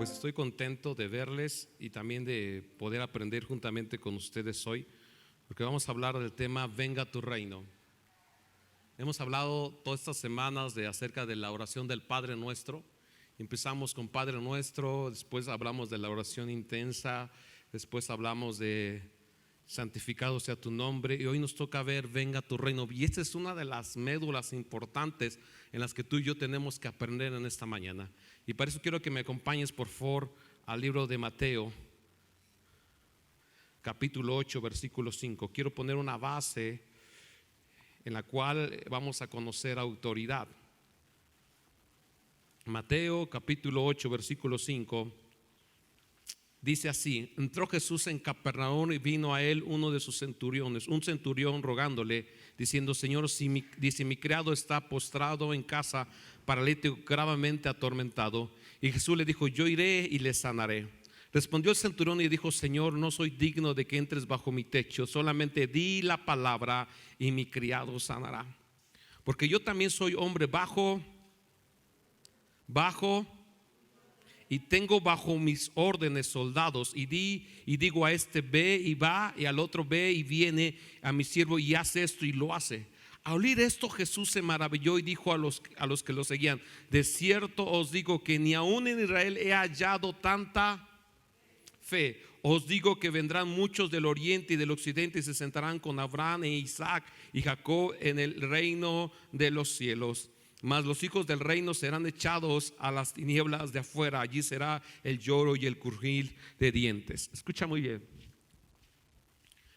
Pues estoy contento de verles y también de poder aprender juntamente con ustedes hoy, porque vamos a hablar del tema Venga tu reino. Hemos hablado todas estas semanas acerca de la oración del Padre Nuestro. Empezamos con Padre Nuestro, después hablamos de la oración intensa, después hablamos de santificado sea tu nombre, y hoy nos toca ver Venga tu reino. Y esta es una de las médulas importantes en las que tú y yo tenemos que aprender en esta mañana. Y para eso quiero que me acompañes por favor al libro de Mateo, capítulo 8, versículo 5. Quiero poner una base en la cual vamos a conocer autoridad. Mateo capítulo 8, versículo 5. Dice así: entró Jesús en Capernaum y vino a él uno de sus centuriones, un centurión, rogándole, diciendo: Señor, si mi criado está postrado en casa, paralítico, gravemente atormentado. Y Jesús le dijo: yo iré y le sanaré. Respondió el centurión y dijo: Señor, no soy digno de que entres bajo mi techo, solamente di la palabra y mi criado sanará. Porque yo también soy hombre bajo y tengo bajo mis órdenes soldados, y digo a este ve y va, y al otro ve y viene, a mi siervo y hace esto y lo hace. Al oír esto, Jesús se maravilló y dijo a los que lo seguían: de cierto os digo que ni aún en Israel he hallado tanta fe. Os digo que vendrán muchos del oriente y del occidente y se sentarán con Abraham e Isaac y Jacob en el reino de los cielos. Mas los hijos del reino serán echados a las tinieblas de afuera. Allí será el lloro y el crujir de dientes. Escucha muy bien.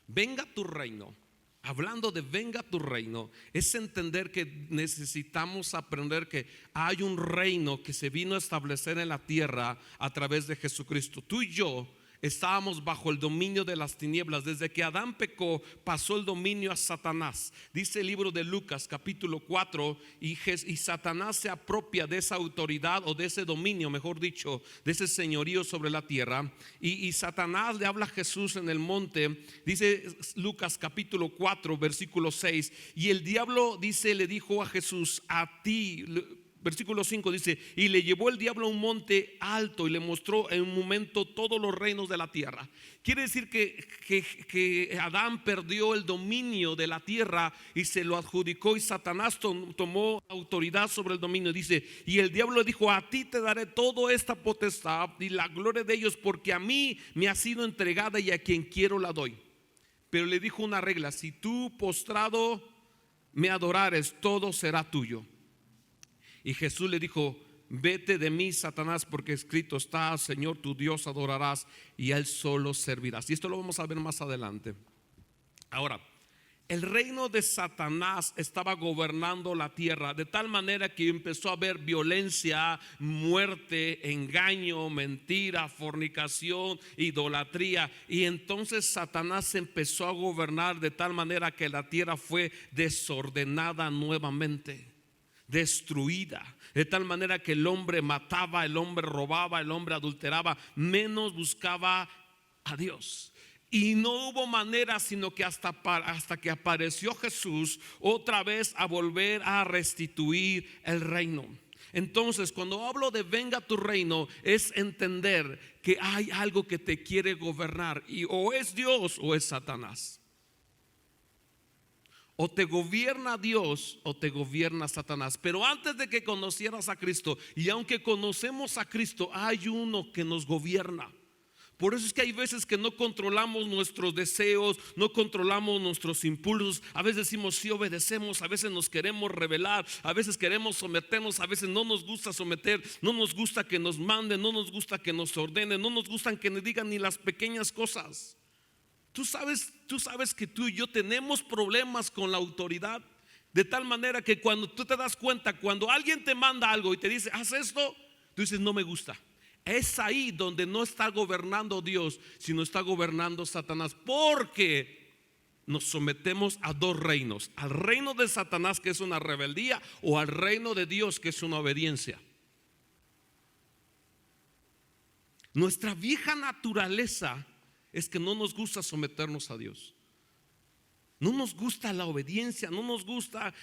Venga tu reino. Hablando de venga tu reino, es entender que necesitamos aprender que hay un reino que se vino a establecer en la tierra a través de Jesucristo. Tú y yo estábamos bajo el dominio de las tinieblas. Desde que Adán pecó, pasó el dominio a Satanás. Dice el libro de Lucas capítulo 4, y Satanás se apropia de esa autoridad, o de ese dominio, mejor dicho, de ese señorío sobre la tierra. Y Satanás le habla a Jesús en el monte. Dice Lucas capítulo 4, versículo 6. Y el diablo, dice, le dijo a Jesús: a ti. Versículo 5 dice: y le llevó el diablo a un monte alto y le mostró en un momento todos los reinos de la tierra. Quiere decir que Adán perdió el dominio de la tierra y se lo adjudicó, y Satanás tomó autoridad sobre el dominio. Dice: y el diablo le dijo: a ti te daré toda esta potestad y la gloria de ellos, porque a mí me ha sido entregada y a quien quiero la doy. Pero le dijo una regla: si tú postrado me adorares, todo será tuyo. Y Jesús le dijo: vete de mí, Satanás, porque escrito está: Señor tu Dios adorarás y a él solo servirás. Y esto lo vamos a ver más adelante. Ahora, el reino de Satanás estaba gobernando la tierra de tal manera que empezó a haber violencia, muerte, engaño, mentira, fornicación, idolatría. Y entonces Satanás empezó a gobernar de tal manera que la tierra fue desordenada nuevamente, destruida, de tal manera que el hombre mataba, el hombre robaba, el hombre adulteraba, menos buscaba a Dios. Y no hubo manera sino que hasta que apareció Jesús otra vez a volver a restituir el reino. Entonces, cuando hablo de venga tu reino, es entender que hay algo que te quiere gobernar, y o es Dios o es Satanás. O te gobierna Dios o te gobierna Satanás. Pero antes de que conocieras a Cristo, y aunque conocemos a Cristo, hay uno que nos gobierna. Por eso es que hay veces que no controlamos nuestros deseos, no controlamos nuestros impulsos. A veces decimos sí, obedecemos, a veces nos queremos rebelar, a veces queremos someternos, a veces no nos gusta someter, no nos gusta que nos manden, no nos gusta que nos ordenen, no nos gustan que nos digan ni las pequeñas cosas. Tú sabes que tú y yo tenemos problemas con la autoridad, de tal manera que cuando tú te das cuenta, cuando alguien te manda algo y te dice haz esto, tú dices no me gusta. Es ahí donde no está gobernando Dios, sino está gobernando Satanás, porque nos sometemos a dos reinos: al reino de Satanás, que es una rebeldía, o al reino de Dios, que es una obediencia. Nuestra vieja naturaleza es que no nos gusta someternos a Dios. No nos gusta la obediencia, no nos gusta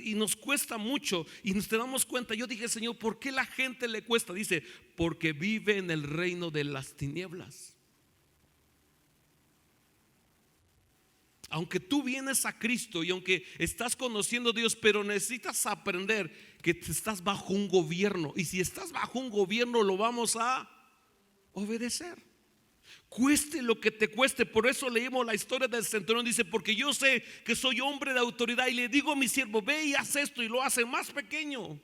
y nos cuesta mucho. Y nos damos cuenta, yo dije, Señor, ¿por qué la gente le cuesta? Dice, porque vive en el reino de las tinieblas. Aunque tú vienes a Cristo y aunque estás conociendo a Dios, pero necesitas aprender que estás bajo un gobierno. Y si estás bajo un gobierno, lo vamos a obedecer, cueste lo que te cueste. Por eso leímos la historia del centurión. Dice, porque yo sé que soy hombre de autoridad y le digo a mi siervo, ve y haz esto, y lo hace. Más pequeño,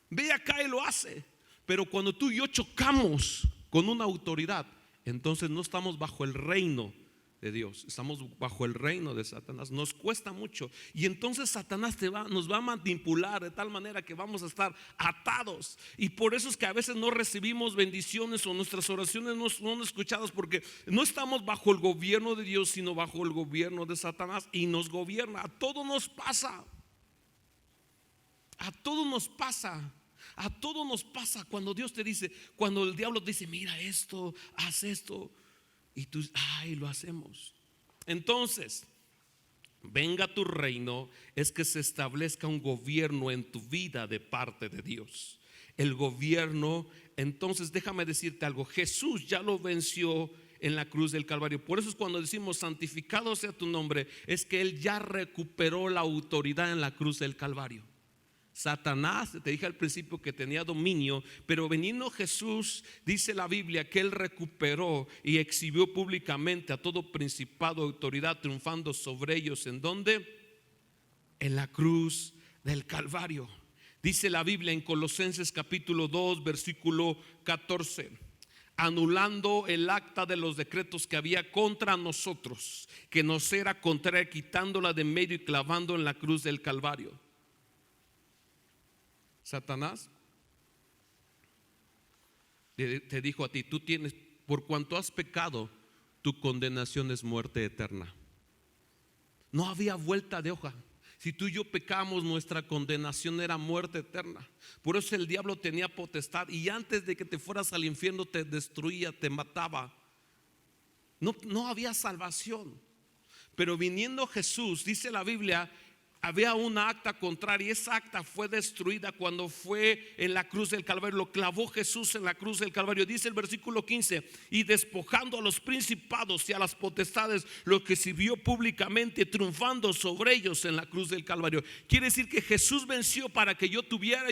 ve acá y lo hace. Pero cuando tú y yo chocamos con una autoridad, entonces no estamos bajo el reino de Dios, estamos bajo el reino de Satanás. Nos cuesta mucho. Y entonces Satanás nos va a manipular de tal manera que vamos a estar atados. Y por eso es que a veces no recibimos bendiciones o nuestras oraciones no son escuchadas, porque no estamos bajo el gobierno de Dios, sino bajo el gobierno de Satanás. Y nos gobierna. A todos nos pasa. A todos nos pasa. A todos nos pasa cuando Dios te dice, cuando el diablo te dice, mira esto, haz esto. Y tú, lo hacemos. Entonces, venga tu reino es que se establezca un gobierno en tu vida de parte de Dios. El gobierno, entonces déjame decirte algo, Jesús ya lo venció en la cruz del Calvario. Por eso es cuando decimos santificado sea tu nombre, es que Él ya recuperó la autoridad en la cruz del Calvario. Satanás, te dije al principio que tenía dominio, pero veniendo Jesús, dice la Biblia que Él recuperó y exhibió públicamente a todo principado, autoridad, triunfando sobre ellos. ¿En dónde? En la cruz del Calvario. Dice la Biblia en Colosenses capítulo 2 versículo 14, anulando el acta de los decretos que había contra nosotros, que nos era contraria, quitándola de medio y clavando en la cruz del Calvario. Satanás te dijo a ti, tú tienes, por cuanto has pecado, tu condenación es muerte eterna. No había vuelta de hoja. Si tú y yo pecamos, nuestra condenación era muerte eterna. Por eso el diablo tenía potestad, y antes de que te fueras al infierno te destruía, te mataba. No había salvación. Pero viniendo Jesús, dice la Biblia, había una acta contraria, y esa acta fue destruida cuando fue en la cruz del Calvario. Lo clavó Jesús en la cruz del Calvario. Dice el versículo 15, y despojando a los principados y a las potestades, lo que sirvió públicamente, triunfando sobre ellos en la cruz del Calvario. Quiere decir que Jesús venció para que yo tuviera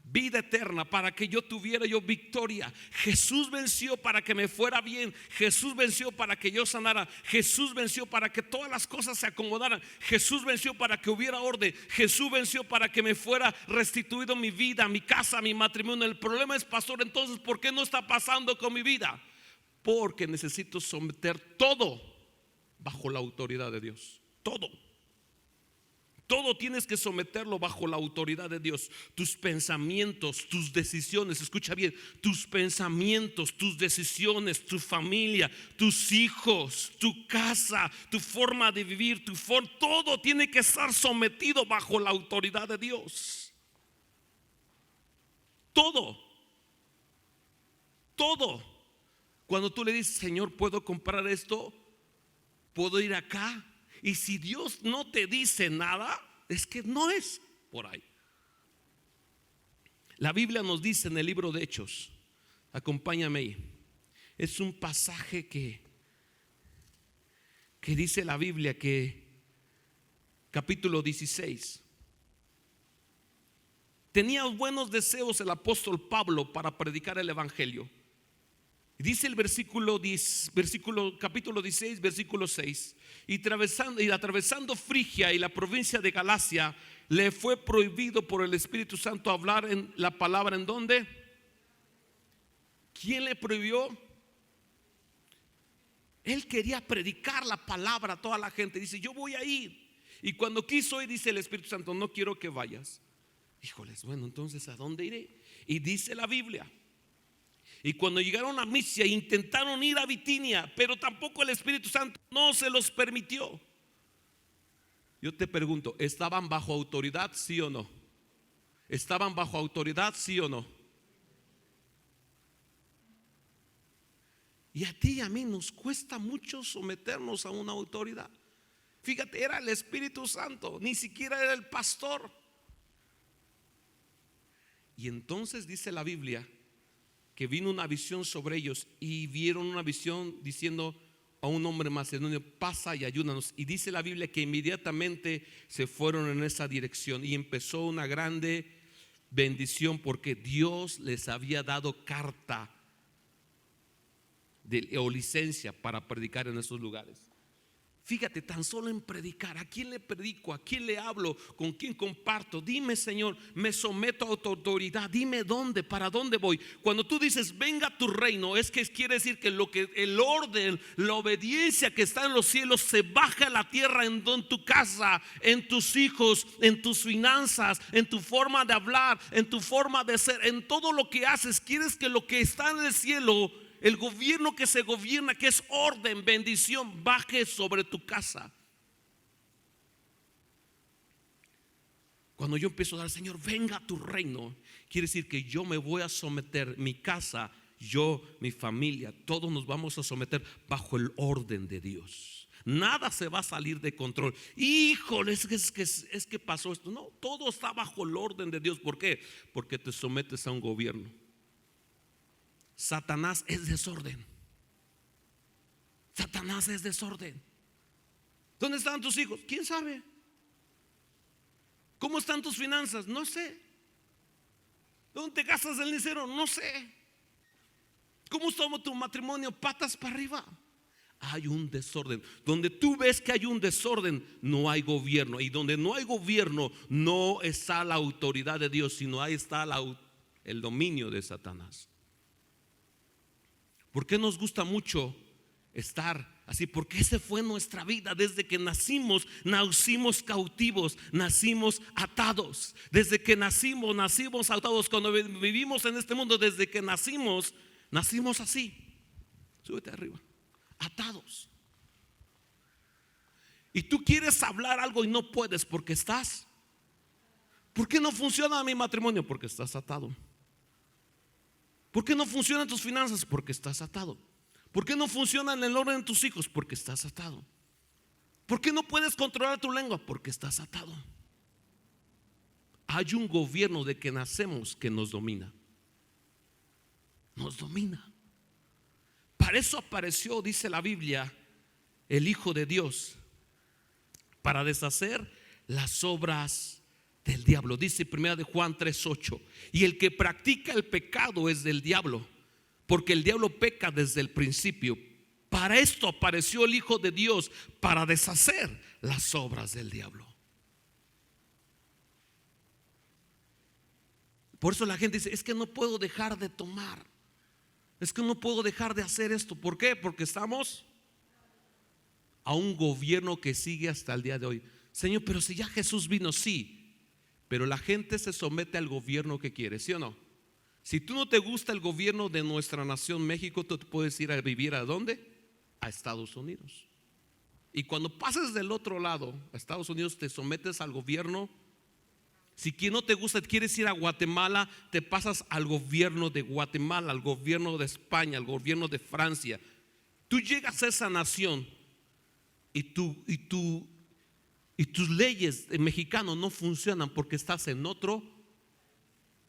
vida eterna, para que yo tuviera victoria. Jesús venció para que me fuera bien. Jesús venció para que yo sanara. Jesús venció para que todas las cosas se acomodaran. Jesús venció para que hubiera orden. Jesús venció para que me fuera restituido mi vida, mi casa, mi matrimonio. El problema es, pastor, entonces, ¿por qué no está pasando con mi vida? Porque necesito someter todo bajo la autoridad de Dios. Todo tienes que someterlo bajo la autoridad de Dios. Tus pensamientos, tus decisiones, escucha bien, tus pensamientos, tus decisiones, tu familia, tus hijos, tu casa, tu forma de vivir, todo tiene que estar sometido bajo la autoridad de Dios. Todo. Cuando tú le dices, Señor, ¿puedo comprar esto? ¿Puedo ir acá? Y si Dios no te dice nada, es que no es por ahí. La Biblia nos dice en el libro de Hechos, acompáñame ahí, es un pasaje que dice la Biblia que capítulo 16, tenía buenos deseos el apóstol Pablo para predicar el evangelio. Dice el capítulo 16, versículo 6, y atravesando Frigia y la provincia de Galacia, le fue prohibido por el Espíritu Santo hablar en la palabra. ¿En dónde? ¿Quién le prohibió? Él quería predicar la palabra a toda la gente. Dice, yo voy a ir. Y cuando quiso ir, dice el Espíritu Santo, no quiero que vayas. Híjoles, bueno, entonces ¿a dónde iré? Y dice la Biblia, y cuando llegaron a Misia, intentaron ir a Bitinia, pero tampoco el Espíritu Santo no se los permitió. Yo te pregunto, ¿estaban bajo autoridad, sí o no? ¿Estaban bajo autoridad, sí o no? Y a ti y a mí nos cuesta mucho someternos a una autoridad. Fíjate, era el Espíritu Santo, ni siquiera era el pastor. Y entonces dice la Biblia que vino una visión sobre ellos y vieron una visión diciendo a un hombre macedonio: pasa y ayúdanos. Y dice la Biblia que inmediatamente se fueron en esa dirección y empezó una grande bendición, porque Dios les había dado carta o licencia para predicar en esos lugares. Fíjate, tan solo en predicar, ¿a quién le predico? ¿A quién le hablo? ¿Con quién comparto? Dime, Señor, me someto a tu autoridad. Dime dónde, para dónde voy. Cuando tú dices venga tu reino, es que quiere decir que el orden, la obediencia que está en los cielos se baja a la tierra, en tu casa, en tus hijos, en tus finanzas, en tu forma de hablar, en tu forma de ser, en todo lo que haces. Quieres que lo que está en el cielo, el gobierno que se gobierna, que es orden, bendición, baje sobre tu casa. Cuando yo empiezo a dar, Señor, venga a tu reino, quiere decir que yo me voy a someter, mi casa, yo, mi familia, todos nos vamos a someter bajo el orden de Dios. Nada se va a salir de control. Híjole, es que pasó esto. No, todo está bajo el orden de Dios. ¿Por qué? Porque te sometes a un gobierno. Satanás es desorden. Satanás es desorden. ¿Dónde están tus hijos? ¿Quién sabe? ¿Cómo están tus finanzas? No sé. ¿Dónde te gastas el dinero? No sé. ¿Cómo está tu matrimonio? Patas para arriba. Hay un desorden. Donde tú ves que hay un desorden, no hay gobierno. Y donde no hay gobierno, no está la autoridad de Dios, sino ahí está el dominio de Satanás. ¿Por qué nos gusta mucho estar así? Porque esa fue nuestra vida. Desde que nacimos cautivos, nacimos atados. Desde que nacimos atados. Cuando vivimos en este mundo, desde que nacimos así. Súbete arriba. Atados. Y tú quieres hablar algo y no puedes porque estás. ¿Por qué no funciona mi matrimonio? Porque estás atado. ¿Por qué no funcionan tus finanzas? Porque estás atado. ¿Por qué no funciona en el orden de tus hijos? Porque estás atado. ¿Por qué no puedes controlar tu lengua? Porque estás atado. Hay un gobierno de que nacemos que nos domina. Nos domina. Para eso apareció, dice la Biblia, el Hijo de Dios, para deshacer las obras del diablo. Dice 1 de Juan 3:8: y el que practica el pecado es del diablo, porque el diablo peca desde el principio. Para esto apareció el Hijo de Dios, para deshacer las obras del diablo. Por eso la gente dice: es que no puedo dejar de tomar, es que no puedo dejar de hacer esto. ¿Por qué? Porque estamos a un gobierno que sigue hasta el día de hoy. Señor, pero si ya Jesús vino, sí, pero la gente se somete al gobierno que quiere, ¿sí o no? Si tú no te gusta el gobierno de nuestra nación México, tú te puedes ir a vivir ¿a dónde? A Estados Unidos. Y cuando pases del otro lado, a Estados Unidos, te sometes al gobierno. Si quien no te gusta, quieres ir a Guatemala, te pasas al gobierno de Guatemala, al gobierno de España, al gobierno de Francia. Tú llegas a esa nación y tus leyes de mexicano no funcionan porque estás en otro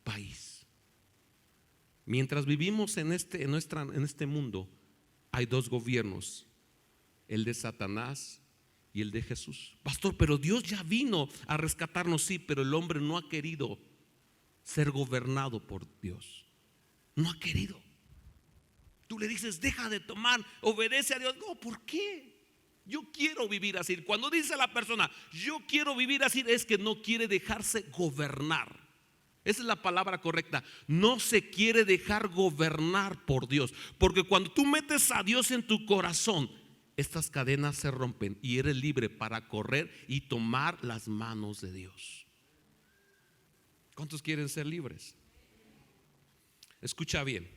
país. Mientras vivimos en este mundo, hay dos gobiernos: el de Satanás y el de Jesús. Pastor, pero Dios ya vino a rescatarnos, sí, pero el hombre no ha querido ser gobernado por Dios. No ha querido. Tú le dices: deja de tomar, obedece a Dios. No, ¿por qué? Yo quiero vivir así. Cuando dice la persona yo quiero vivir así, es que no quiere dejarse gobernar. Esa es la palabra correcta. No se quiere dejar gobernar por Dios. Porque cuando tú metes a Dios en tu corazón, estas cadenas se rompen y eres libre para correr y tomar las manos de Dios. ¿Cuántos quieren ser libres? Escucha bien.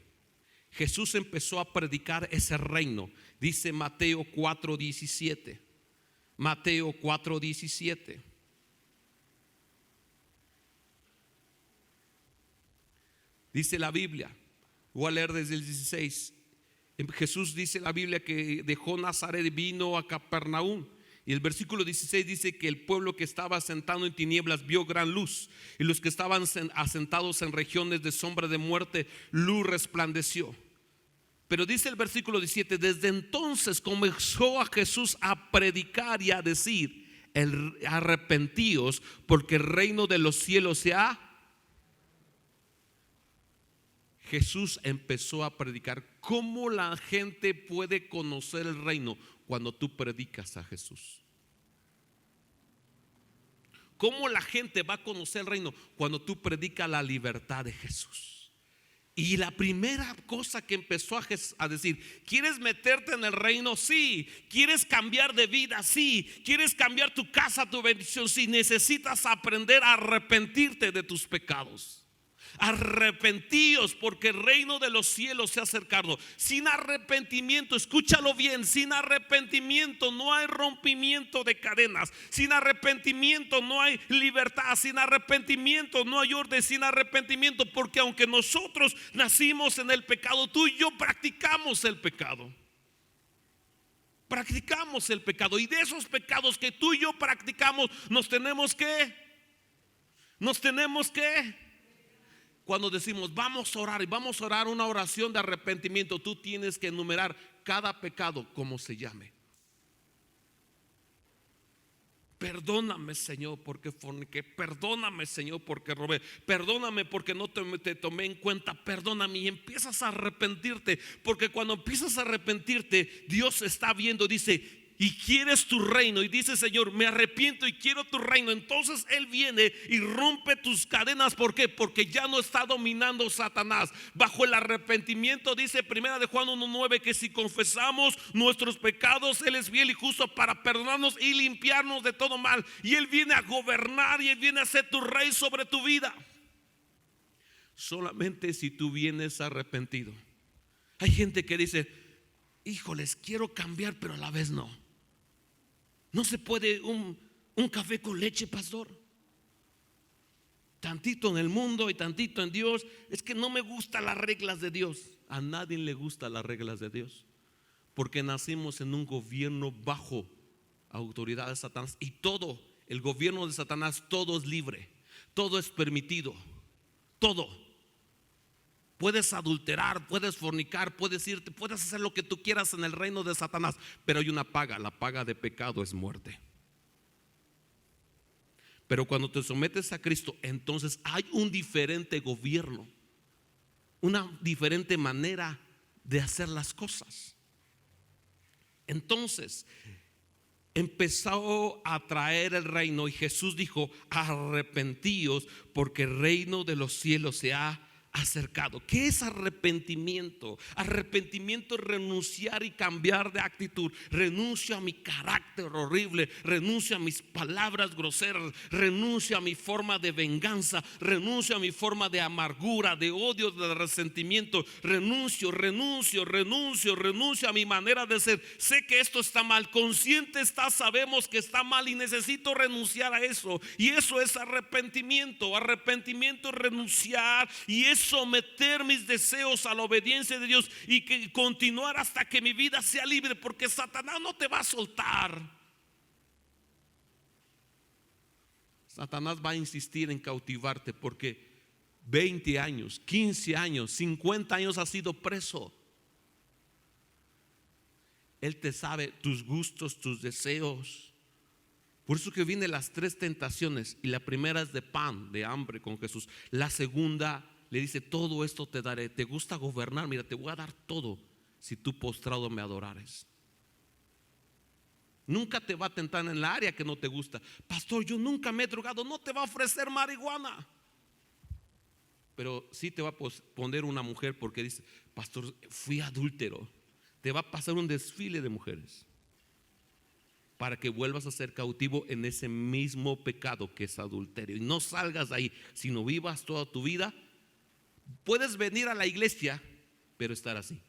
Jesús empezó a predicar ese reino. Dice Mateo 4:17. Mateo 4:17. Dice la Biblia, voy a leer desde el 16: Jesús dice en la Biblia que dejó Nazaret y vino a Capernaum. Y el versículo 16 dice que el pueblo que estaba asentado en tinieblas vio gran luz, y los que estaban asentados en regiones de sombra de muerte, luz resplandeció. Pero dice el versículo 17: desde entonces comenzó a Jesús a predicar y a decir: arrepentíos, porque el reino de los cielos se ha. Jesús empezó a predicar. ¿Cómo la gente puede conocer el reino? Cuando tú predicas a Jesús. ¿Cómo la gente va a conocer el reino? Cuando tú predicas la libertad de Jesús. Y la primera cosa que empezó a decir: ¿quieres meterte en el reino? Sí. ¿Quieres cambiar de vida? Sí. ¿Quieres cambiar tu casa, tu bendición? Sí. Necesitas aprender a arrepentirte de tus pecados. Arrepentíos, porque el reino de los cielos se ha acercado. Sin arrepentimiento, escúchalo bien, sin arrepentimiento no hay rompimiento de cadenas. Sin arrepentimiento no hay libertad. Sin arrepentimiento no hay orden. Sin arrepentimiento, porque aunque nosotros nacimos en el pecado, tú y yo practicamos el pecado. Practicamos el pecado, y de esos pecados que tú y yo practicamos, nos tenemos que cuando decimos vamos a orar, y vamos a orar una oración de arrepentimiento, tú tienes que enumerar cada pecado como se llame. Perdóname, Señor, porque forniqué. Perdóname, Señor, porque robé. Perdóname porque no te tomé en cuenta. Perdóname, y empiezas a arrepentirte, porque cuando empiezas a arrepentirte, Dios está viendo, dice: y quieres tu reino, y dice: Señor, me arrepiento y quiero tu reino. Entonces Él viene y rompe tus cadenas. ¿Por qué? Porque ya no está dominando Satanás. Bajo el arrepentimiento, dice primera de Juan 1:9, que si confesamos nuestros pecados, Él es fiel y justo para perdonarnos y limpiarnos de todo mal. Y Él viene a gobernar, y Él viene a ser tu rey sobre tu vida. Solamente si tú vienes arrepentido. Hay gente que dice: híjoles, quiero cambiar, pero a la vez no. No se puede un café con leche, pastor. Tantito en el mundo y tantito en Dios. Es que no me gustan las reglas de Dios. A nadie le gustan las reglas de Dios, porque nacimos en un gobierno bajo autoridad de Satanás. Y todo, el gobierno de Satanás, todo es libre, todo es permitido, todo. Puedes adulterar, puedes fornicar, puedes irte, puedes hacer lo que tú quieras en el reino de Satanás, pero hay una paga. La paga de pecado es muerte. Pero cuando te sometes a Cristo, entonces hay un diferente gobierno, una diferente manera de hacer las cosas. Entonces empezó a traer el reino, y Jesús dijo: arrepentíos, porque el reino de los cielos se ha acercado. ¿Qué es arrepentimiento? Arrepentimiento es renunciar y cambiar de actitud. Renuncio a mi carácter horrible, renuncio a mis palabras groseras, renuncio a mi forma de venganza, renuncio a mi forma de amargura, de odio, de resentimiento. Renuncio a mi manera de ser. Sé que esto está mal, consciente está, sabemos que está mal, y necesito renunciar a eso. Y eso es arrepentimiento. Arrepentimiento es renunciar, y es someter mis deseos a la obediencia de Dios, y que continuar hasta que mi vida sea libre, porque Satanás no te va a soltar. Satanás va a insistir en cautivarte, porque 20 años, 15 años, 50 años has sido preso. Él te sabe tus gustos, tus deseos. Por eso que vienen las 3 tentaciones, y la primera es de pan, de hambre con Jesús. La segunda le dice: todo esto te daré. ¿Te gusta gobernar? Mira, te voy a dar todo si tú postrado me adorares. Nunca te va a tentar en la área que no te gusta. Pastor, yo nunca me he drogado. No te va a ofrecer marihuana, pero sí te va a poner una mujer, porque dice: pastor, fui adúltero. Te va a pasar un desfile de mujeres para que vuelvas a ser cautivo en ese mismo pecado que es adulterio, y no salgas de ahí, sino vivas toda tu vida. Puedes venir a la iglesia, pero estar así.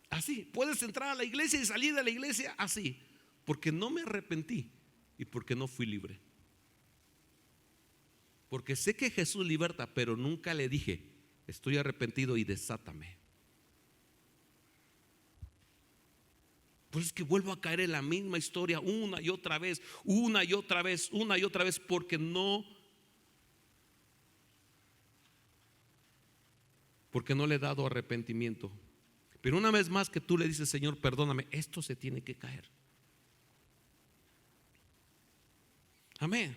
Así, puedes entrar a la iglesia y salir de la iglesia así, porque no me arrepentí y porque no fui libre. Porque sé que Jesús liberta, pero nunca le dije: estoy arrepentido y desátame. Pues es que vuelvo a caer en la misma historia una y otra vez, una y otra vez, una y otra vez, porque no le he dado arrepentimiento. Pero una vez más que tú le dices, Señor, perdóname, esto se tiene que caer. Amén.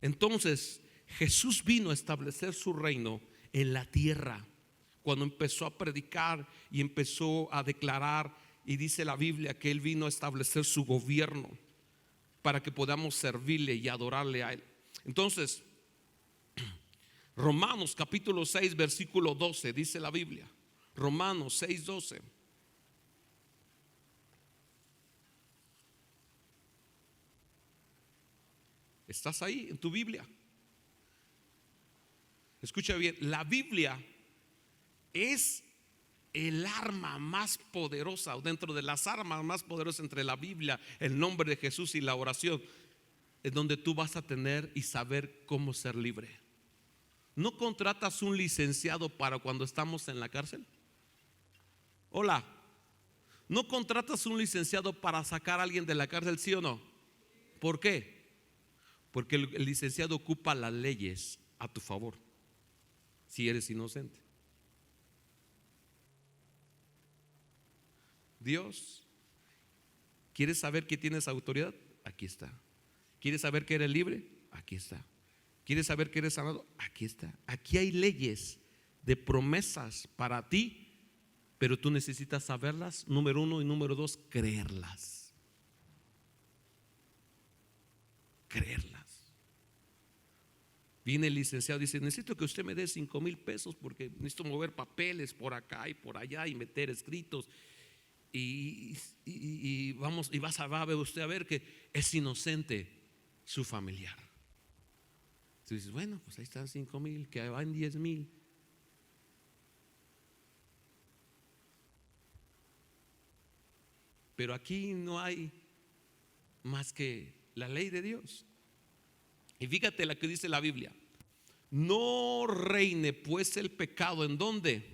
Entonces Jesús vino a establecer su reino en la tierra cuando empezó a predicar y empezó a declarar. Y dice la Biblia que Él vino a establecer su gobierno para que podamos servirle y adorarle a Él. Entonces, Romanos capítulo 6 versículo 12 dice la Biblia. Romanos 6:12. ¿Estás ahí en tu Biblia? Escucha bien, la Biblia es el arma más poderosa, o dentro de las armas más poderosas entre la Biblia, el nombre de Jesús y la oración, es donde tú vas a tener y saber cómo ser libre. ¿No contratas un licenciado para cuando estamos en la cárcel? Hola. ¿No contratas un licenciado para sacar a alguien de la cárcel, sí o no? ¿Por qué? Porque el licenciado ocupa las leyes a tu favor si eres inocente. Dios, ¿quieres saber que tienes autoridad? Aquí está. ¿Quieres saber que eres libre? Aquí está. ¿Quieres saber que eres sanado? Aquí está. Aquí hay leyes de promesas para ti, pero tú necesitas saberlas, número uno, y número dos, creerlas. Creerlas. Viene el licenciado y dice, necesito que usted me dé 5,000 pesos porque necesito mover papeles por acá y por allá y meter escritos. Y vamos, y va a ver usted a ver que es inocente su familiar. Tú dices, bueno, pues ahí están 5,000, que van 10,000. Pero aquí no hay más que la ley de Dios. Y fíjate la que dice la Biblia: no reine pues el pecado, ¿en dónde?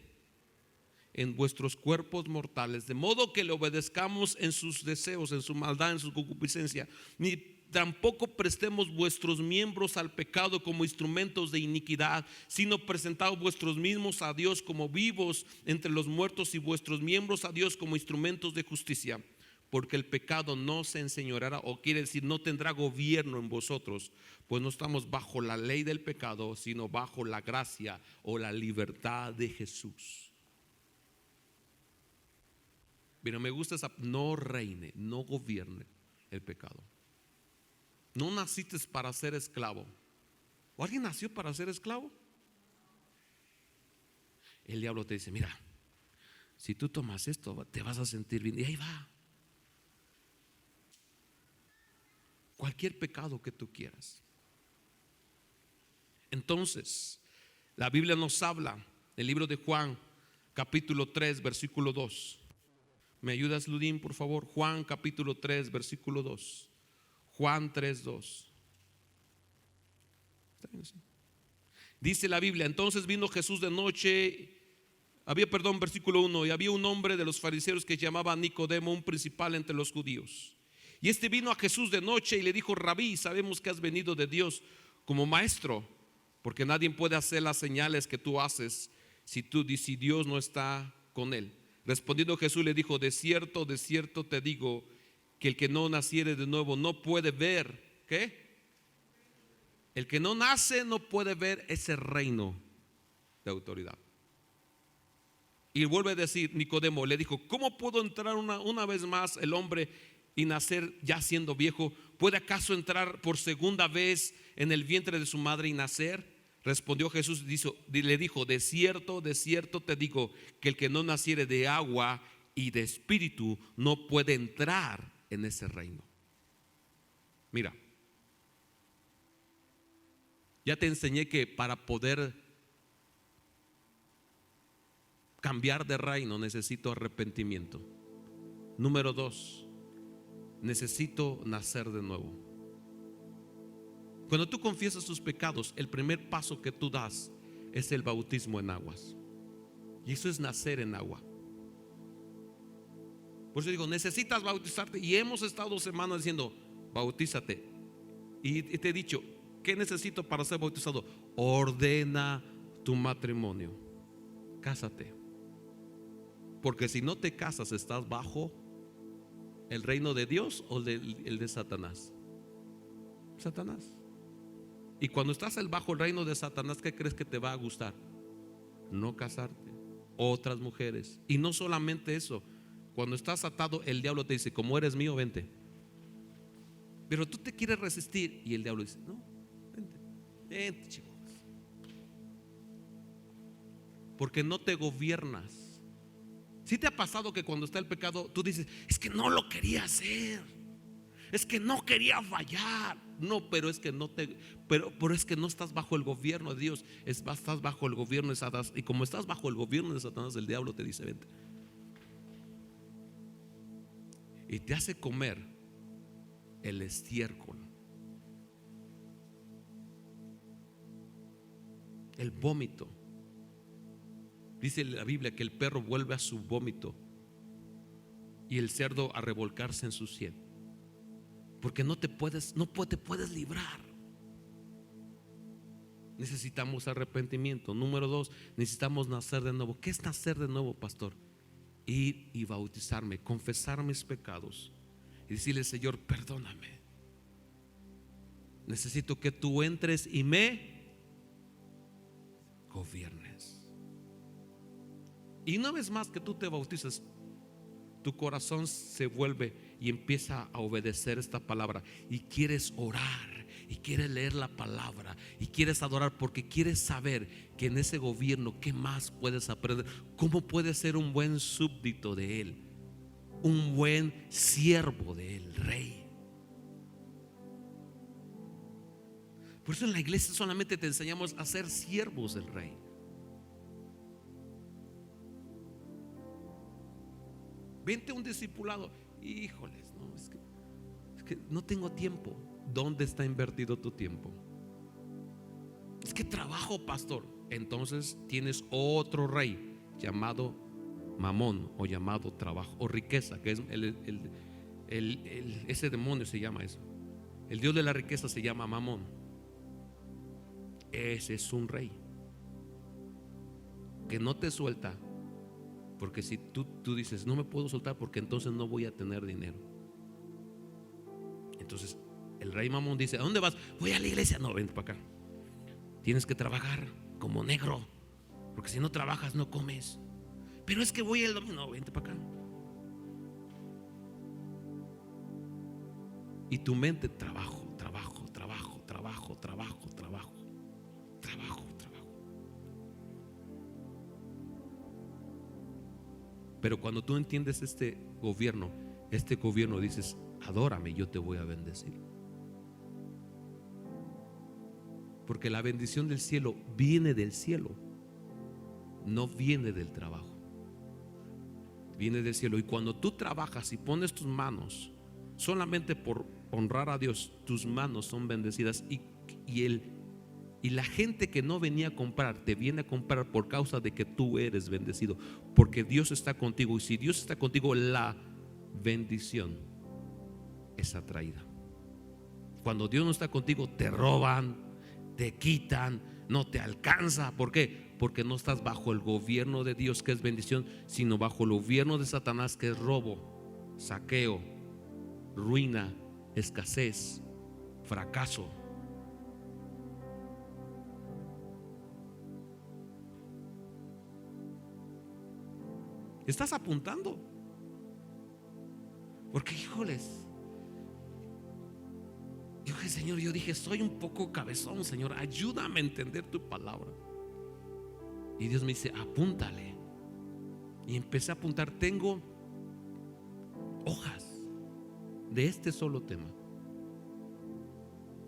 En vuestros cuerpos mortales, de modo que le obedezcamos en sus deseos, en su maldad, en su concupiscencia, ni tampoco prestemos vuestros miembros al pecado como instrumentos de iniquidad, sino presentaos vuestros mismos a Dios como vivos entre los muertos y vuestros miembros a Dios como instrumentos de justicia. Porque el pecado no se enseñoreará, o quiere decir no tendrá gobierno en vosotros, pues no estamos bajo la ley del pecado, sino bajo la gracia o la libertad de Jesús. Pero me gusta esa: no reine, no gobierne el pecado. No naciste para ser esclavo. ¿O alguien nació para ser esclavo? El diablo te dice: mira, si tú tomas esto te vas a sentir bien. Y ahí va. Cualquier pecado que tú quieras. Entonces, la Biblia nos habla, el libro de Juan, capítulo 3, versículo 2. ¿Me ayudas, Ludín, por favor? Juan capítulo 3, versículo 2. Juan 3, 2. Dice la Biblia: entonces vino Jesús de noche. Versículo 1. Y había un hombre de los fariseos que se llamaba Nicodemo, un principal entre los judíos. Y este vino a Jesús de noche y le dijo: Rabí, sabemos que has venido de Dios como maestro, porque nadie puede hacer las señales que tú haces si Dios no está con él. Respondiendo Jesús le dijo: de cierto te digo, que el que no naciere de nuevo no puede ver. ¿Qué? El que no nace no puede ver ese reino de autoridad. Y vuelve a decir Nicodemo, le dijo: ¿cómo pudo entrar una vez más el hombre y nacer ya siendo viejo? ¿Puede acaso entrar por segunda vez en el vientre de su madre y nacer? Respondió Jesús y le dijo: de cierto te digo, que el que no naciere de agua y de espíritu no puede entrar en ese reino. Mira, ya te enseñé que para poder cambiar de reino necesito arrepentimiento. Número 2, necesito nacer de nuevo. Cuando tú confiesas tus pecados, el primer paso que tú das es el bautismo en aguas. Y eso es nacer en agua. Por eso digo, necesitas bautizarte. Y hemos estado semanas diciendo, bautízate. Y te he dicho, ¿qué necesito para ser bautizado? Ordena tu matrimonio. Cásate. Porque si no te casas, estás bajo el reino de Dios o el de Satanás. Satanás. Y cuando estás bajo el reino de Satanás, ¿qué crees que te va a gustar? No casarte, otras mujeres. Y no solamente eso, cuando estás atado, el diablo te dice, como eres mío, vente. Pero tú te quieres resistir y el diablo dice, no, vente chicos. Porque no te gobiernas. ¿Sí te ha pasado que cuando está el pecado tú dices, es que no lo quería hacer, es que no quería fallar? No, pero es que pero es que no estás bajo el gobierno de Dios, estás bajo el gobierno de Satanás. Y como estás bajo el gobierno de Satanás, el diablo te dice, vente. Y te hace comer el estiércol, el vómito. Dice la Biblia que el perro vuelve a su vómito y el cerdo a revolcarse en su sien. Porque no te puedes librar. Necesitamos arrepentimiento. Número 2, necesitamos nacer de nuevo. ¿Qué es nacer de nuevo, pastor? Ir y bautizarme, confesar mis pecados y decirle, Señor, perdóname. Necesito que tú entres y me gobiernes. Y una vez más que tú te bautizas, tu corazón se vuelve y empieza a obedecer esta palabra. Y quieres orar, y quieres leer la palabra, y quieres adorar, porque quieres saber que en ese gobierno, ¿qué más puedes aprender? ¿Cómo puedes ser un buen súbdito de Él? Un buen siervo del Rey. Por eso en la iglesia solamente te enseñamos a ser siervos del Rey. Vente a un discipulado. Híjoles, no, es que no tengo tiempo. ¿Dónde está invertido tu tiempo? Es que trabajo, pastor. Entonces tienes otro rey llamado Mamón, o llamado trabajo, o riqueza, que es ese demonio se llama eso. El Dios de la riqueza se llama Mamón. Ese es un rey que no te suelta. Porque si tú dices, no me puedo soltar porque entonces no voy a tener dinero. Entonces el rey Mamón dice, ¿a dónde vas? Voy a la iglesia. No, vente para acá. Tienes que trabajar como negro, porque si no trabajas no comes. Pero es que voy el domingo. No, vente para acá. Y tu mente, trabajo. Pero cuando tú entiendes este gobierno dices, adórame, yo te voy a bendecir. Porque la bendición del cielo viene del cielo, no viene del trabajo. Viene del cielo. Y cuando tú trabajas y pones tus manos solamente por honrar a Dios, tus manos son bendecidas. Y la gente que no venía a comprar te viene a comprar por causa de que tú eres bendecido, porque Dios está contigo. Y si Dios está contigo, la bendición es atraída. Cuando Dios no está contigo, te roban, te quitan, no te alcanza. ¿Por qué? Porque no estás bajo el gobierno de Dios, que es bendición, sino bajo el gobierno de Satanás, que es robo, saqueo, ruina, escasez, fracaso. ¿Estás apuntando? Porque híjoles, yo dije, Señor, yo dije, soy un poco cabezón, Señor, ayúdame a entender tu palabra. Y Dios me dice, apúntale. Y empecé a apuntar. Tengo hojas de este solo tema.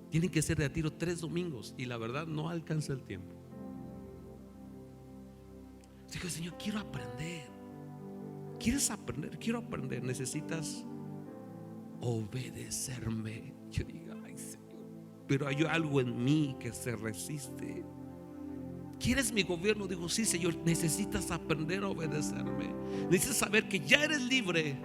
Tienen que ser de a tiro 3 domingos, y la verdad no alcanza el tiempo. Dije, Señor, quiero aprender. ¿Quieres aprender? Quiero aprender. Necesitas obedecerme. Yo digo, ay Señor, pero hay algo en mí que se resiste. ¿quieres mi gobierno? Digo, sí, Señor. Necesitas aprender a obedecerme. Necesitas saber que ya eres libre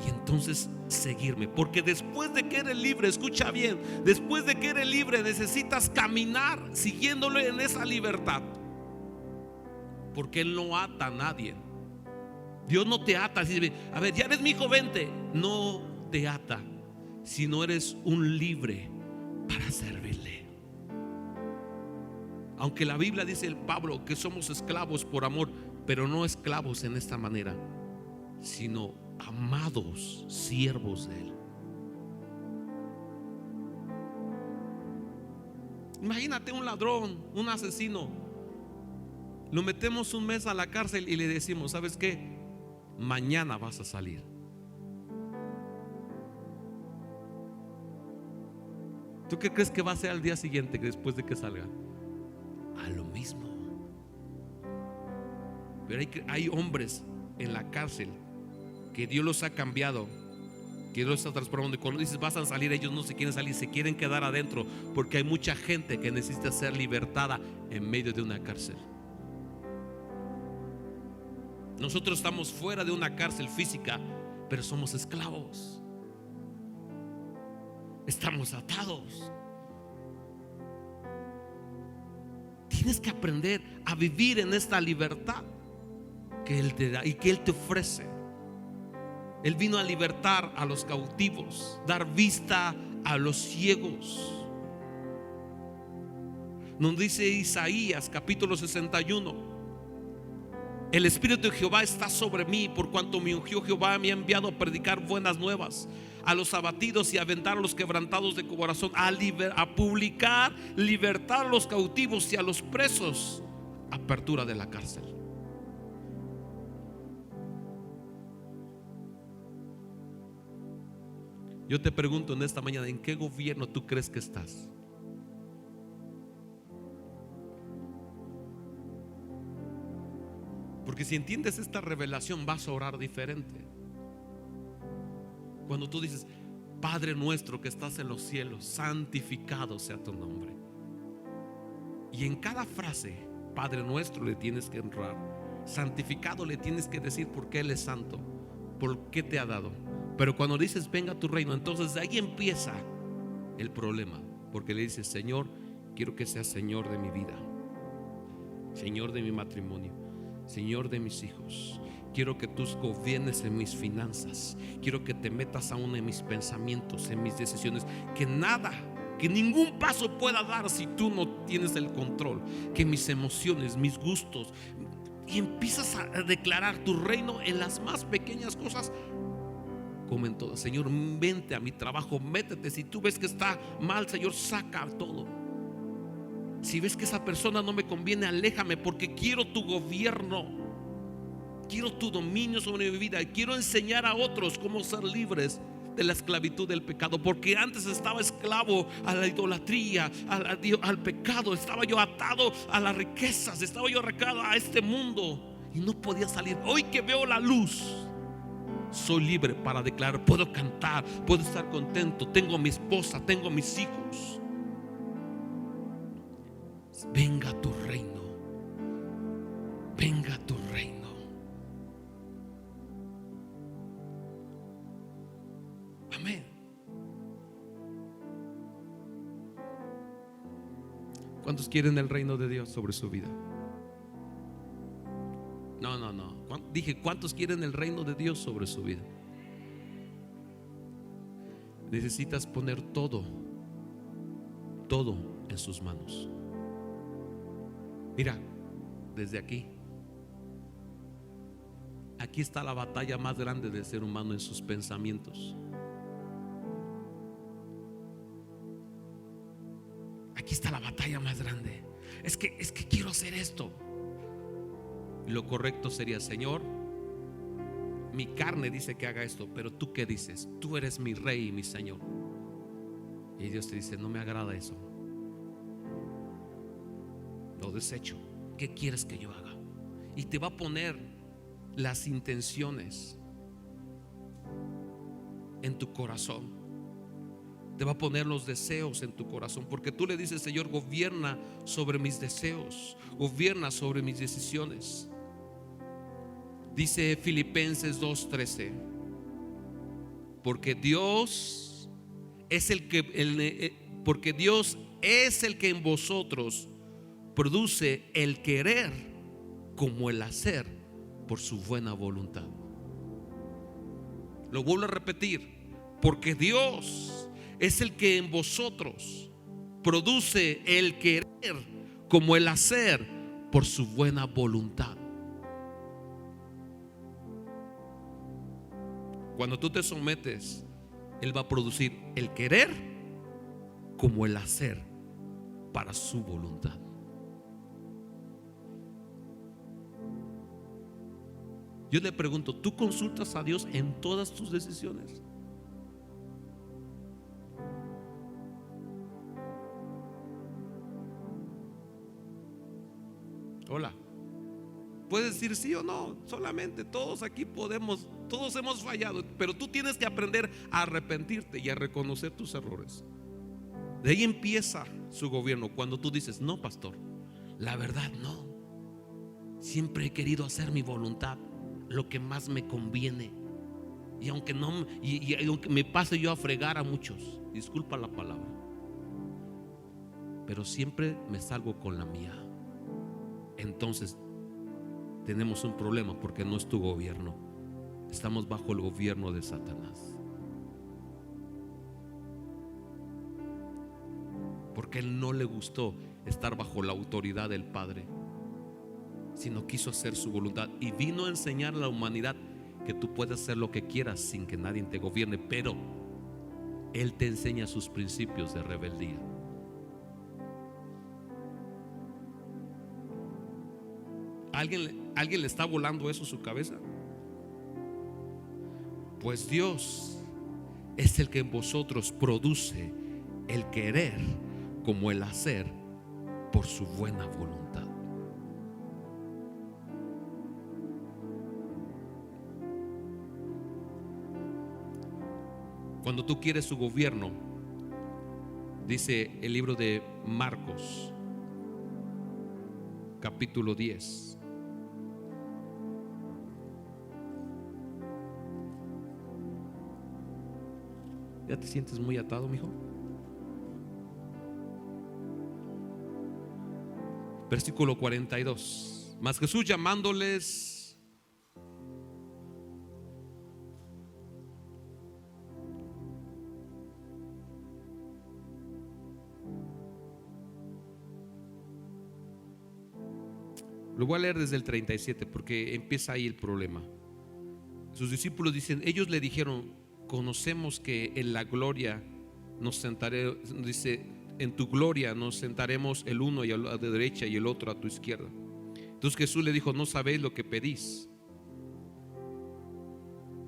y entonces seguirme, porque después de que eres libre, escucha bien, después de que eres libre necesitas caminar siguiéndole en esa libertad, porque Él no ata a nadie. Dios no te ata así, a ver, ya eres mi hijo, vente. No te ata, sino eres un libre para servirle. Aunque la Biblia dice el Pablo que somos esclavos por amor, pero no esclavos en esta manera, sino amados siervos de Él. Imagínate un ladrón, un asesino, lo metemos un mes a la cárcel y le decimos, ¿sabes qué? Mañana vas a salir. ¿Tú qué crees que va a ser al día siguiente, después de que salga? A lo mismo. Pero hay hombres en la cárcel que Dios los ha cambiado, que Dios los está transformando. Y cuando dices vas a salir, ellos no se quieren salir, se quieren quedar adentro, porque hay mucha gente que necesita ser libertada en medio de una cárcel. Nosotros estamos fuera de una cárcel física, pero somos esclavos. Estamos atados. Tienes que aprender a vivir en esta libertad que Él te da y que Él te ofrece. Él vino a libertar a los cautivos, dar vista a los ciegos. Nos dice Isaías capítulo 61: el Espíritu de Jehová está sobre mí, por cuanto me ungió Jehová, me ha enviado a predicar buenas nuevas a los abatidos y a vendar a los quebrantados de corazón, a publicar libertad a los cautivos y a los presos, apertura de la cárcel. Yo te pregunto en esta mañana, ¿en qué gobierno tú crees que estás? Porque si entiendes esta revelación, vas a orar diferente. Cuando tú dices, Padre nuestro que estás en los cielos, santificado sea tu nombre. Y en cada frase, Padre nuestro, le tienes que honrar. Santificado le tienes que decir por qué Él es santo, por qué te ha dado. Pero cuando dices venga tu reino, entonces de ahí empieza el problema, porque le dices, Señor, quiero que seas Señor de mi vida, Señor de mi matrimonio, Señor de mis hijos. Quiero que tú gobiernes en mis finanzas. Quiero que te metas aún en mis pensamientos, en mis decisiones. Que nada, que ningún paso pueda dar si tú no tienes el control. Que mis emociones, mis gustos. Y empiezas a declarar tu reino en las más pequeñas cosas como en todas. Señor, vente a mi trabajo, métete. Si tú ves que está mal, Señor, saca todo. Si ves que esa persona no me conviene, aléjame, porque quiero tu gobierno, quiero tu dominio sobre mi vida. Y quiero enseñar a otros cómo ser libres de la esclavitud del pecado, porque antes estaba esclavo a la idolatría, al pecado. Estaba yo atado a las riquezas, estaba yo atado a este mundo y no podía salir. Hoy que veo la luz, soy libre para declarar, puedo cantar, puedo estar contento, tengo mi esposa, tengo mis hijos. Venga tu reino, venga tu reino. Amén. ¿Cuántos quieren el reino de Dios sobre su vida? No. Dije, ¿cuántos quieren el reino de Dios sobre su vida? Necesitas poner todo en sus manos. Mira, desde aquí está la batalla más grande del ser humano, en sus pensamientos. Aquí está la batalla más grande. Es que quiero hacer esto. Lo correcto sería, Señor, mi carne dice que haga esto, pero tú qué dices, tú eres mi rey y mi Señor. Y Dios te dice, no me agrada eso, lo desecho. ¿Qué quieres que yo haga? Y te va a poner las intenciones en tu corazón. te va a poner los deseos en tu corazón, porque tú le dices: Señor, gobierna sobre mis deseos, gobierna sobre mis decisiones. Dice Filipenses 2:13, porque Dios es el que en vosotros produce el querer como el hacer por su buena voluntad. Lo vuelvo a repetir: porque Dios es el que en vosotros produce el querer como el hacer por su buena voluntad. Cuando tú te sometes, Él va a producir el querer como el hacer para su voluntad. Yo le pregunto: ¿tú consultas a Dios en todas tus decisiones? Hola. Puedes decir sí o no, solamente todos aquí podemos, todos hemos fallado, pero tú tienes que aprender a arrepentirte y a reconocer tus errores. De ahí empieza su gobierno. Cuando tú dices: no, pastor, la verdad no, siempre he querido hacer mi voluntad, lo que más me conviene, y aunque no, y aunque me pase yo a fregar a muchos, disculpa la palabra, pero siempre me salgo con la mía. Entonces tenemos un problema, porque no es tu gobierno. Estamos bajo el gobierno de Satanás, porque él no le gustó estar bajo la autoridad del Padre, sino quiso hacer su voluntad, y vino a enseñar a la humanidad que tú puedes hacer lo que quieras sin que nadie te gobierne, pero él te enseña sus principios de rebeldía. ¿Alguien le está volando eso a su cabeza? Pues Dios es el que en vosotros produce el querer como el hacer por su buena voluntad. Cuando tú quieres su gobierno, dice el libro de Marcos, capítulo 10. ¿Ya te sientes muy atado, mijo? Versículo 42. Mas Jesús, llamándoles, lo voy a leer desde el 37, porque empieza ahí el problema. Sus discípulos dicen, ellos le dijeron: conocemos que en la gloria nos sentaremos, dice, en tu gloria nos sentaremos el uno a la derecha y el otro a tu izquierda. Entonces Jesús le dijo: no sabéis lo que pedís.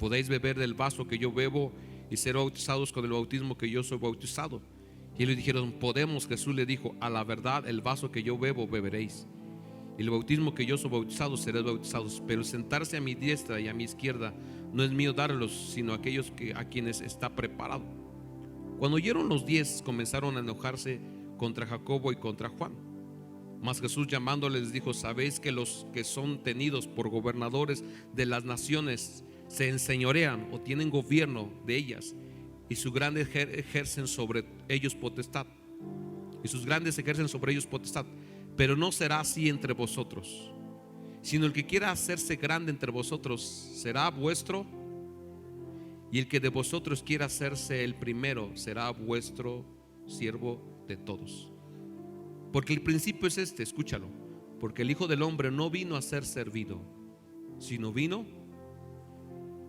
¿Podéis beber del vaso que yo bebo y ser bautizados con el bautismo que yo soy bautizado? Y ellos dijeron: podemos. Jesús le dijo: a la verdad, el vaso que yo bebo beberéis, y el bautismo que yo soy bautizado seréis bautizados, pero sentarse a mi diestra y a mi izquierda no es mío darlos, sino aquellos a quienes está preparado. Cuando oyeron los 10, comenzaron a enojarse contra Jacobo y contra Juan. Mas Jesús, llamándoles, dijo: sabéis que los que son tenidos por gobernadores de las naciones se enseñorean o tienen gobierno de ellas, y sus grandes ejercen sobre ellos potestad. Pero no será así entre vosotros, sino el que quiera hacerse grande entre vosotros será vuestro, y el que de vosotros quiera hacerse el primero será vuestro siervo de todos. Porque el principio es este, escúchalo: porque el Hijo del Hombre no vino a ser servido, sino vino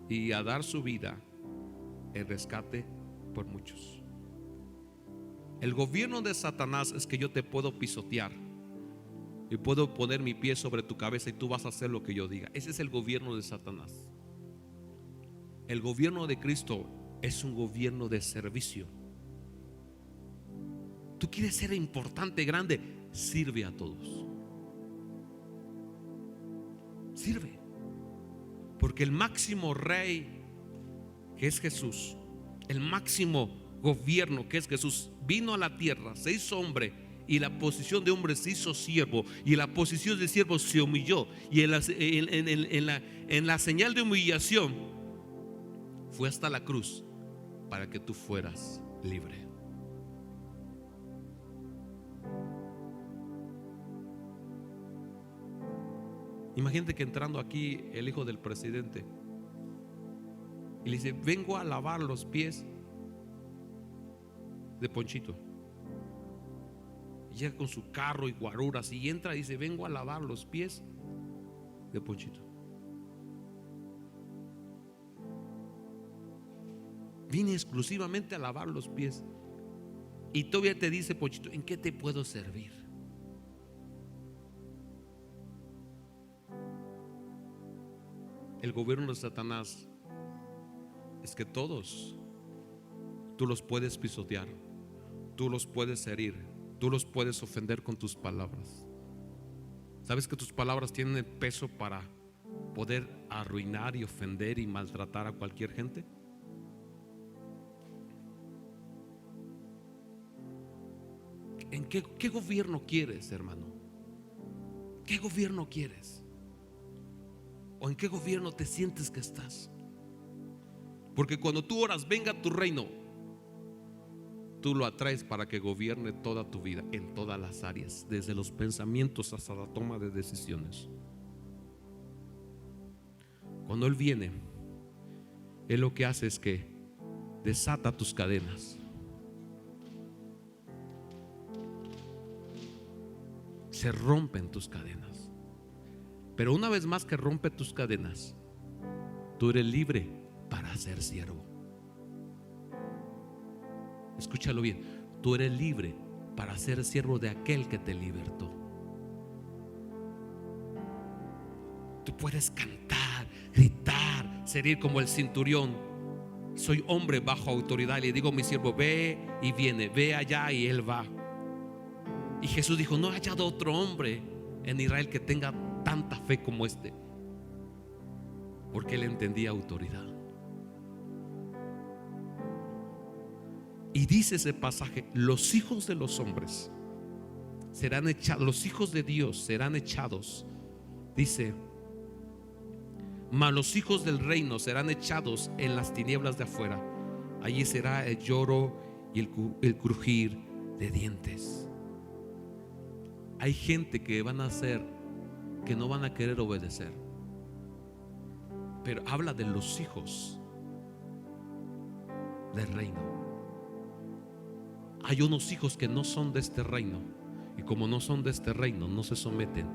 y a dar su vida en rescate por muchos. El gobierno de Satanás es que yo te puedo pisotear y puedo poner mi pie sobre tu cabeza y tú vas a hacer lo que yo diga. Ese es el gobierno de Satanás. El gobierno de Cristo es un gobierno de servicio. Tú quieres ser importante, grande, sirve a todos. Sirve. Porque el máximo rey, que es Jesús, el máximo gobierno que es Jesús, vino a la tierra, se hizo hombre, y la posición de hombre se hizo siervo, y la posición de siervo se humilló, y en la señal de humillación fue hasta la cruz para que tú fueras libre. Imagínate que entrando aquí el hijo del presidente y le dice: vengo a lavar los pies de Ponchito. Y llega con su carro y guaruras y entra y dice: vengo a lavar los pies de Ponchito. Vine exclusivamente a lavar los pies. Y todavía te dice Ponchito: ¿en qué te puedo servir? El gobierno de Satanás es que todos tú los puedes pisotear, tú los puedes herir, tú los puedes ofender con tus palabras. ¿Sabes que tus palabras tienen el peso para poder arruinar y ofender y maltratar a cualquier gente? ¿En qué gobierno quieres, hermano? ¿Qué gobierno quieres? ¿O en qué gobierno te sientes que estás? Porque cuando tú oras: venga tu reino, tú lo atraes para que gobierne toda tu vida, en todas las áreas, desde los pensamientos hasta la toma de decisiones. Cuando Él viene, Él lo que hace es que desata tus cadenas. Se rompen tus cadenas. Pero una vez más que rompe tus cadenas, tú eres libre para ser siervo. Escúchalo bien: tú eres libre para ser siervo de aquel que te libertó. Tú puedes cantar, gritar, ser como el centurión: soy hombre bajo autoridad, y le digo a mi siervo: ve y viene, ve allá y él va. Y Jesús dijo: no he hallado otro hombre en Israel que tenga tanta fe como este, porque él entendía autoridad. Y dice ese pasaje: los hijos de los hombres serán echados, los hijos de Dios serán echados, dice, mas los hijos del reino serán echados en las tinieblas de afuera. Allí será el lloro y el crujir de dientes. Hay gente que van a hacer, que no van a querer obedecer. Pero habla de los hijos del reino. Hay unos hijos que no son de este reino, y como no son de este reino, no se someten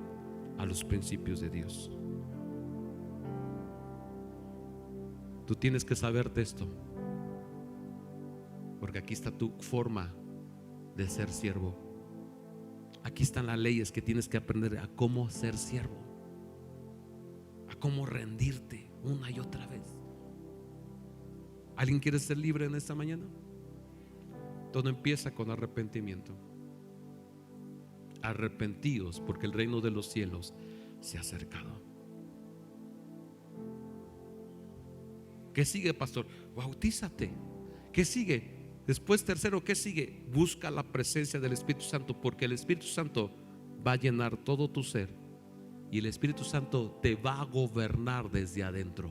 a los principios de Dios. Tú tienes que saber de esto, porque aquí está tu forma de ser siervo. Aquí están las leyes que tienes que aprender a cómo ser siervo, a cómo rendirte una y otra vez. ¿Alguien quiere ser libre en esta mañana? Todo empieza con arrepentimiento. Arrepentíos, porque el reino de los cielos se ha acercado. ¿Qué sigue, pastor? Bautízate. ¿Qué sigue? Después, tercero, ¿qué sigue? Busca la presencia del Espíritu Santo, porque el Espíritu Santo va a llenar todo tu ser, y el Espíritu Santo te va a gobernar desde adentro.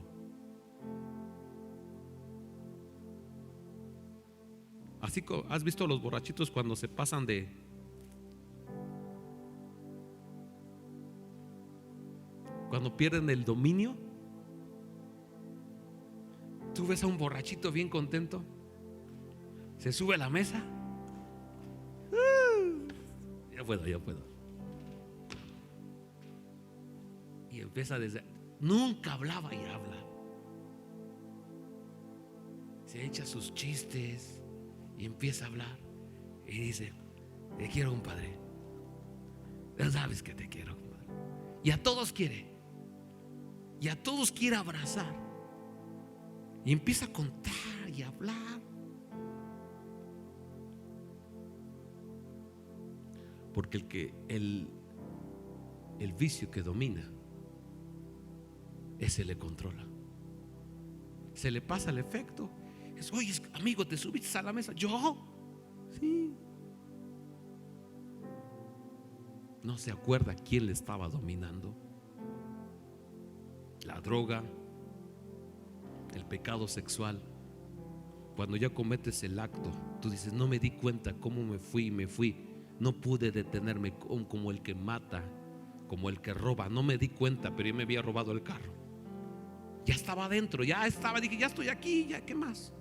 Así como has visto a los borrachitos cuando se pasan cuando pierden el dominio. Tú ves a un borrachito bien contento, se sube a la mesa. Ya puedo. Y empieza desde, nunca hablaba y habla. Se echa sus chistes y empieza a hablar. Y dice: te quiero, compadre. Ya sabes que te quiero, compadre. Y a todos quiere. Y a todos quiere abrazar. Y empieza a contar y a hablar. Porque el vicio que domina, ese le controla. Se le pasa el efecto. Oye, amigo, ¿te subiste a la mesa? ¿Yo? Sí. No se acuerda quién le estaba dominando. La droga, el pecado sexual. Cuando ya cometes el acto, tú dices, no me di cuenta cómo me fui. No pude detenerme como el que mata, como el que roba. No me di cuenta, pero yo me había robado el carro. Ya estaba adentro, dije, ya estoy aquí, ya, ¿qué más?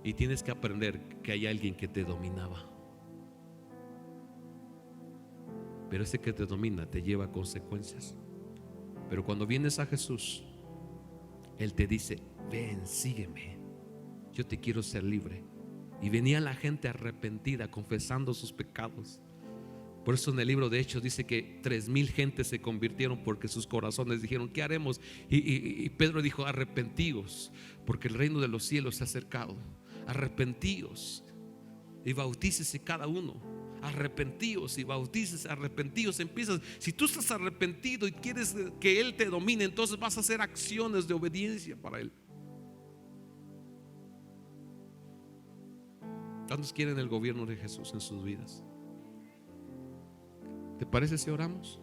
Y tienes que aprender que hay alguien que te dominaba. Pero ese que te domina te lleva a consecuencias. Pero cuando vienes a Jesús, Él te dice, ven, sígueme, yo te quiero ser libre. Y venía la gente arrepentida, confesando sus pecados. Por eso en el libro de Hechos dice que 3,000 gentes se convirtieron porque sus corazones dijeron, ¿qué haremos? Y Pedro dijo, arrepentíos, porque el reino de los cielos se ha acercado. Arrepentíos y bautícese cada uno. Arrepentíos y bautícese, arrepentíos. Empiezas, si tú estás arrepentido y quieres que Él te domine, entonces vas a hacer acciones de obediencia para Él. ¿Cuántos quieren el gobierno de Jesús en sus vidas? ¿Te parece si oramos?